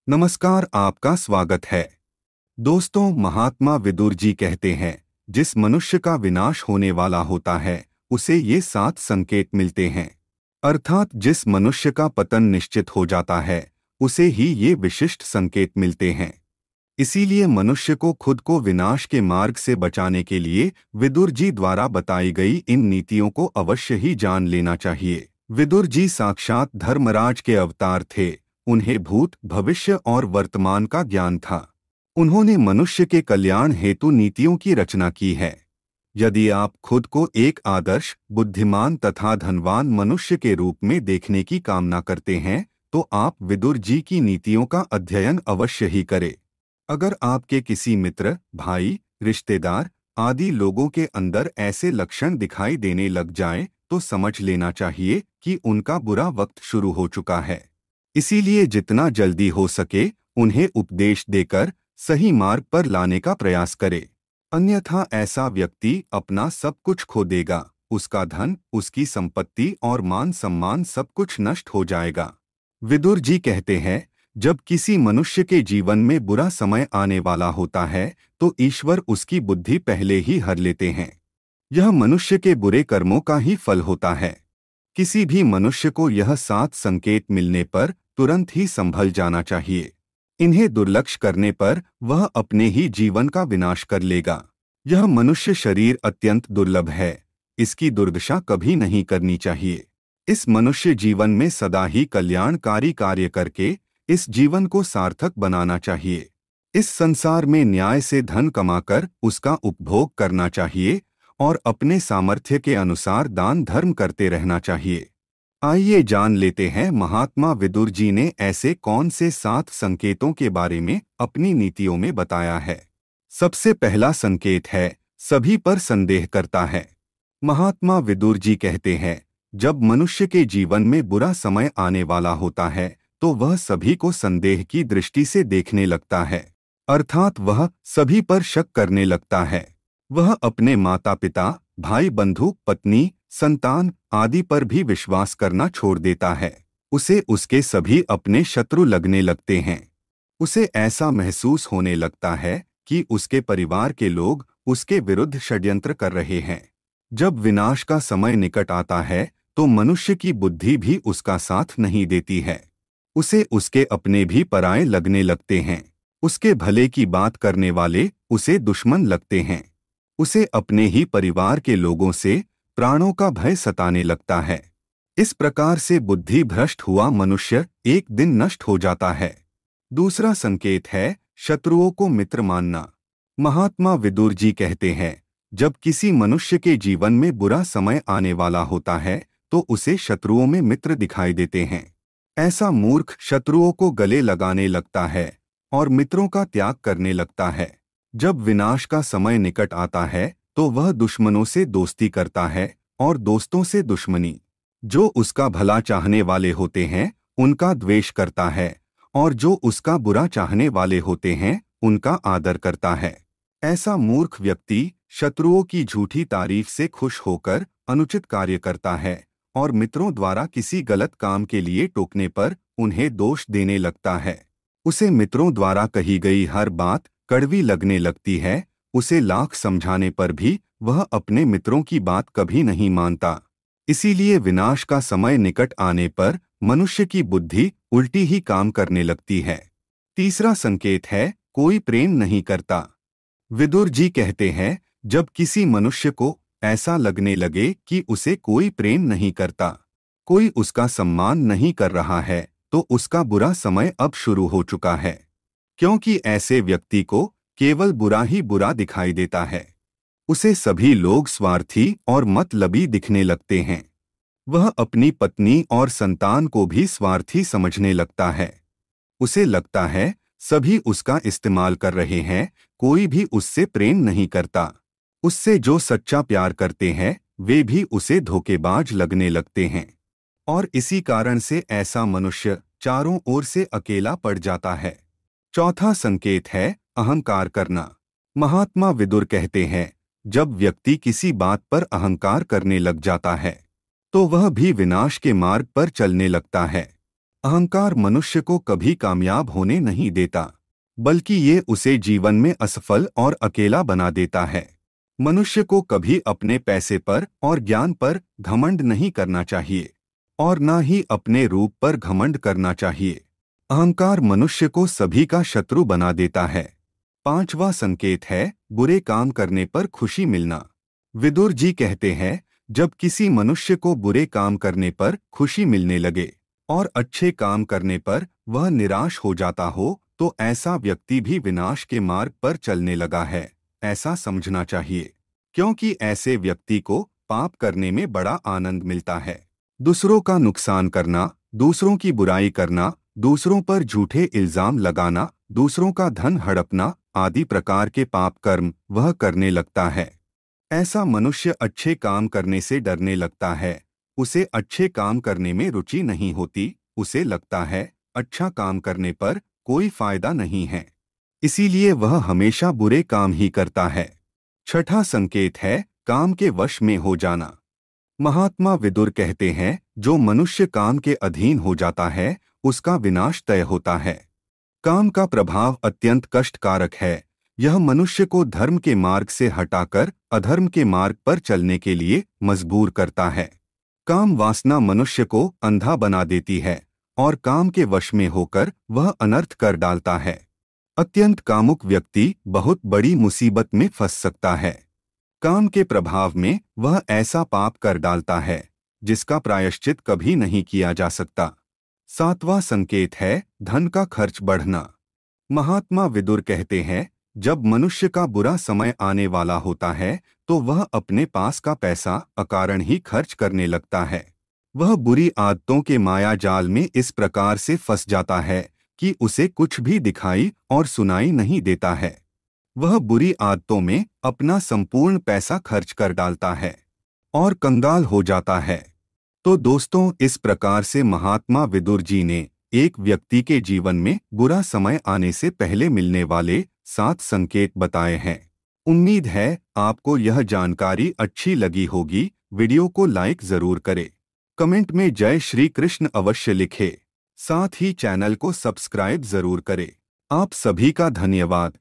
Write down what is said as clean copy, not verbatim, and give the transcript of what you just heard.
नमस्कार, आपका स्वागत है। दोस्तों, महात्मा विदुर जी कहते हैं, जिस मनुष्य का विनाश होने वाला होता है उसे ये 7 संकेत मिलते हैं। अर्थात जिस मनुष्य का पतन निश्चित हो जाता है उसे ही ये विशिष्ट संकेत मिलते हैं। इसीलिए मनुष्य को खुद को विनाश के मार्ग से बचाने के लिए विदुर जी द्वारा बताई गई इन नीतियों को अवश्य ही जान लेना चाहिए। विदुर जी साक्षात धर्मराज के अवतार थे। उन्हें भूत, भविष्य और वर्तमान का ज्ञान था। उन्होंने मनुष्य के कल्याण हेतु नीतियों की रचना की है। यदि आप खुद को एक आदर्श, बुद्धिमान तथा धनवान मनुष्य के रूप में देखने की कामना करते हैं तो आप विदुर जी की नीतियों का अध्ययन अवश्य ही करें। अगर आपके किसी मित्र, भाई, रिश्तेदार आदि लोगों के अंदर ऐसे लक्षण दिखाई देने लग जाएं, तो समझ लेना चाहिए कि उनका बुरा वक्त शुरू हो चुका है। इसीलिए जितना जल्दी हो सके उन्हें उपदेश देकर सही मार्ग पर लाने का प्रयास करें। अन्यथा ऐसा व्यक्ति अपना सब कुछ खो देगा। उसका धन, उसकी संपत्ति और मान सम्मान सब कुछ नष्ट हो जाएगा। विदुर जी कहते हैं, जब किसी मनुष्य के जीवन में बुरा समय आने वाला होता है तो ईश्वर उसकी बुद्धि पहले ही हर लेते हैं। यह मनुष्य के बुरे कर्मों का ही फल होता है। किसी भी मनुष्य को यह 7 संकेत मिलने पर तुरंत ही संभल जाना चाहिए। इन्हें दुर्लक्ष्य करने पर वह अपने ही जीवन का विनाश कर लेगा। यह मनुष्य शरीर अत्यंत दुर्लभ है। इसकी दुर्दशा कभी नहीं करनी चाहिए। इस मनुष्य जीवन में सदा ही कल्याणकारी कार्य करके इस जीवन को सार्थक बनाना चाहिए। इस संसार में न्याय से धन कमाकर उसका उपभोग करना चाहिए और अपने सामर्थ्य के अनुसार दान धर्म करते रहना चाहिए। आइए जान लेते हैं महात्मा विदुर जी ने ऐसे कौन से 7 संकेतों के बारे में अपनी नीतियों में बताया है। सबसे पहला संकेत है, सभी पर संदेह करता है। महात्मा विदुर जी कहते हैं, जब मनुष्य के जीवन में बुरा समय आने वाला होता है तो वह सभी को संदेह की दृष्टि से देखने लगता है। अर्थात वह सभी पर शक करने लगता है। वह अपने माता पिता, भाई बंधु, पत्नी, संतान आदि पर भी विश्वास करना छोड़ देता है। उसे उसके सभी अपने शत्रु लगने लगते हैं। उसे ऐसा महसूस होने लगता है कि उसके परिवार के लोग उसके विरुद्ध षड्यंत्र कर रहे हैं। जब विनाश का समय निकट आता है तो मनुष्य की बुद्धि भी उसका साथ नहीं देती है। उसे उसके अपने भी पराये लगने लगते हैं। उसके भले की बात करने वाले उसे दुश्मन लगते हैं। उसे अपने ही परिवार के लोगों से प्राणों का भय सताने लगता है। इस प्रकार से बुद्धि भ्रष्ट हुआ मनुष्य एक दिन नष्ट हो जाता है। दूसरा संकेत है, शत्रुओं को मित्र मानना। महात्मा विदुर जी कहते हैं, जब किसी मनुष्य के जीवन में बुरा समय आने वाला होता है तो उसे शत्रुओं में मित्र दिखाई देते हैं। ऐसा मूर्ख शत्रुओं को गले लगाने लगता है और मित्रों का त्याग करने लगता है। जब विनाश का समय निकट आता है तो वह दुश्मनों से दोस्ती करता है और दोस्तों से दुश्मनी। जो उसका भला चाहने वाले होते हैं उनका द्वेष करता है और जो उसका बुरा चाहने वाले होते हैं उनका आदर करता है। ऐसा मूर्ख व्यक्ति शत्रुओं की झूठी तारीफ से खुश होकर अनुचित कार्य करता है और मित्रों द्वारा किसी गलत काम के लिए टोकने पर उन्हें दोष देने लगता है। उसे मित्रों द्वारा कही गई हर बात कड़वी लगने लगती है। उसे लाख समझाने पर भी वह अपने मित्रों की बात कभी नहीं मानता। इसीलिए विनाश का समय निकट आने पर मनुष्य की बुद्धि उल्टी ही काम करने लगती है। तीसरा संकेत है, कोई प्रेम नहीं करता। विदुर जी कहते हैं, जब किसी मनुष्य को ऐसा लगने लगे कि उसे कोई प्रेम नहीं करता, कोई उसका सम्मान नहीं कर रहा है, तो उसका बुरा समय अब शुरू हो चुका है। क्योंकि ऐसे व्यक्ति को केवल बुरा ही बुरा दिखाई देता है। उसे सभी लोग स्वार्थी और मतलबी दिखने लगते हैं। वह अपनी पत्नी और संतान को भी स्वार्थी समझने लगता है। उसे लगता है सभी उसका इस्तेमाल कर रहे हैं, कोई भी उससे प्रेम नहीं करता। उससे जो सच्चा प्यार करते हैं वे भी उसे धोखेबाज लगने लगते हैं और इसी कारण से ऐसा मनुष्य चारों ओर से अकेला पड़ जाता है। चौथा संकेत है, अहंकार करना। महात्मा विदुर कहते हैं, जब व्यक्ति किसी बात पर अहंकार करने लग जाता है तो वह भी विनाश के मार्ग पर चलने लगता है। अहंकार मनुष्य को कभी कामयाब होने नहीं देता, बल्कि ये उसे जीवन में असफल और अकेला बना देता है। मनुष्य को कभी अपने पैसे पर और ज्ञान पर घमंड नहीं करना चाहिए और न ही अपने रूप पर घमंड करना चाहिए। अहंकार मनुष्य को सभी का शत्रु बना देता है। 5वां संकेत है बुरे काम करने पर खुशी मिलना। विदुर जी कहते हैं, जब किसी मनुष्य को बुरे काम करने पर खुशी मिलने लगे और अच्छे काम करने पर वह निराश हो जाता हो, तो ऐसा व्यक्ति भी विनाश के मार्ग पर चलने लगा है, ऐसा समझना चाहिए। क्योंकि ऐसे व्यक्ति को पाप करने में बड़ा आनंद मिलता है। दूसरों का नुकसान करना, दूसरों की बुराई करना, दूसरों पर झूठे इल्जाम लगाना, दूसरों का धन हड़पना आदि प्रकार के पाप कर्म वह करने लगता है। ऐसा मनुष्य अच्छे काम करने से डरने लगता है। उसे अच्छे काम करने में रुचि नहीं होती। उसे लगता है अच्छा काम करने पर कोई फायदा नहीं है, इसीलिए वह हमेशा बुरे काम ही करता है। 6वां संकेत है काम के वश में हो जाना। महात्मा विदुर कहते हैं, जो मनुष्य काम के अधीन हो जाता है उसका विनाश तय होता है। काम का प्रभाव अत्यंत कष्टकारक है। यह मनुष्य को धर्म के मार्ग से हटाकर अधर्म के मार्ग पर चलने के लिए मजबूर करता है। काम वासना मनुष्य को अंधा बना देती है और काम के वश में होकर वह अनर्थ कर डालता है। अत्यंत कामुक व्यक्ति बहुत बड़ी मुसीबत में फंस सकता है। काम के प्रभाव में वह ऐसा पाप कर डालता है जिसका प्रायश्चित कभी नहीं किया जा सकता। 7वां संकेत है धन का खर्च बढ़ना। महात्मा विदुर कहते हैं, जब मनुष्य का बुरा समय आने वाला होता है तो वह अपने पास का पैसा अकारण ही खर्च करने लगता है। वह बुरी आदतों के माया जाल में इस प्रकार से फंस जाता है कि उसे कुछ भी दिखाई और सुनाई नहीं देता है। वह बुरी आदतों में अपना संपूर्ण पैसा खर्च कर डालता है और कंगाल हो जाता है। तो दोस्तों, इस प्रकार से महात्मा विदुर जी ने एक व्यक्ति के जीवन में बुरा समय आने से पहले मिलने वाले 7 संकेत बताए हैं। उम्मीद है आपको यह जानकारी अच्छी लगी होगी। वीडियो को लाइक जरूर करें, कमेंट में जय श्री कृष्ण अवश्य लिखें, साथ ही चैनल को सब्सक्राइब जरूर करें। आप सभी का धन्यवाद।